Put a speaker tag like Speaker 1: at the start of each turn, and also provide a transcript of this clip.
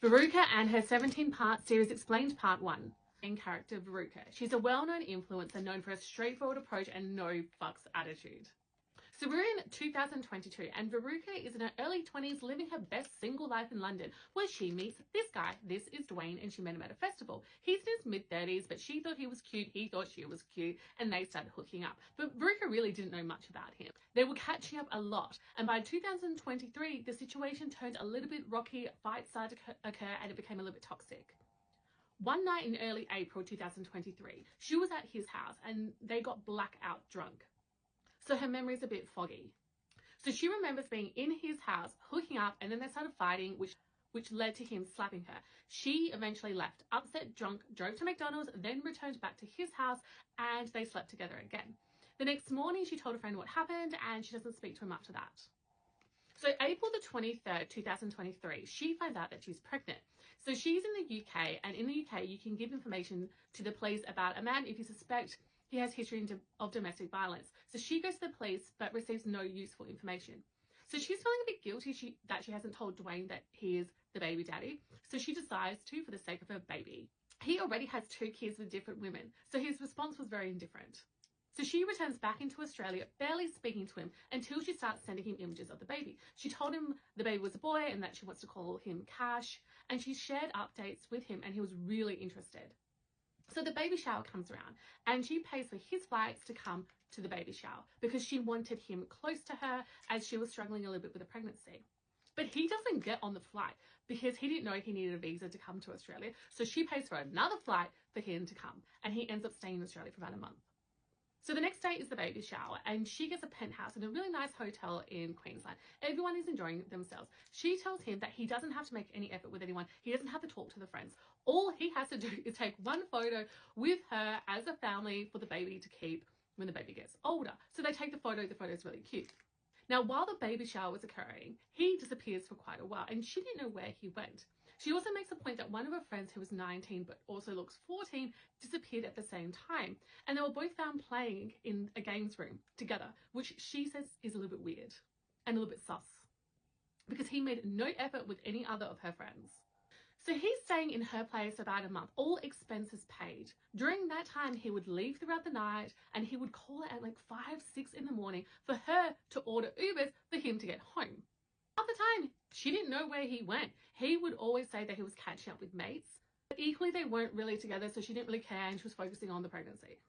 Speaker 1: Veruca and her 17-part series Explained Part 1. Main character Veruca. She's a well-known influencer known for a straightforward approach and no fucks attitude. So we're in 2022 and Veruca is in her early 20s living her best single life in London where she meets this guy. This is Dwayne and she met him at a festival. He's in his mid-30s but she thought he was cute, he thought she was cute and they started hooking up. But Veruca really didn't know much about him. They were catching up a lot and by 2023 the situation turned a little bit rocky, fights started to occur and it became a little bit toxic. One night in early April 2023, she was at his house and they got blackout drunk. So her memory's a bit foggy. So she remembers being in his house, hooking up, and then they started fighting, which led to him slapping her. She eventually left, upset, drunk, drove to McDonald's, then returned back to his house, and they slept together again. The next morning, she told a friend what happened, and she doesn't speak to him after that. So April the 23rd, 2023, she finds out that she's pregnant. So she's in the UK, and in the UK, you can give information to the police about a man if you suspect he has history of domestic violence. So she goes to the police but receives no useful information. So she's feeling a bit guilty that she hasn't told Dwayne that he is the baby daddy. So she decides to for the sake of her baby. He already has 2 kids with different women. So his response was very indifferent. So she returns back into Australia, barely speaking to him until she starts sending him images of the baby. She told him the baby was a boy and that she wants to call him Cash. And she shared updates with him and he was really interested. So the baby shower comes around and she pays for his flights to come to the baby shower because she wanted him close to her as she was struggling a little bit with a pregnancy. But he doesn't get on the flight because he didn't know he needed a visa to come to Australia. So she pays for another flight for him to come and he ends up staying in Australia for about a month. So the next day is the baby shower and she gets a penthouse in a really nice hotel in Queensland. Everyone is enjoying themselves. She tells him that he doesn't have to make any effort with anyone. He doesn't have to talk to the friends. All he has to do is take one photo with her as a family for the baby to keep when the baby gets older. So they take the photo is really cute. Now, while the baby shower was occurring, he disappears for quite a while and she didn't know where he went. She also makes a point that one of her friends who was 19 but also looks 14 disappeared at the same time and they were both found playing in a games room together, which she says is a little bit weird and a little bit sus because he made no effort with any other of her friends. So he's staying in her place for about a month, all expenses paid. During that time, he would leave throughout the night and he would call her at like 5, 6 in the morning for her to order Ubers for him to get home. At the time, she didn't know where he went. He would always say that he was catching up with mates, but equally they weren't really together, so she didn't really care and she was focusing on the pregnancy.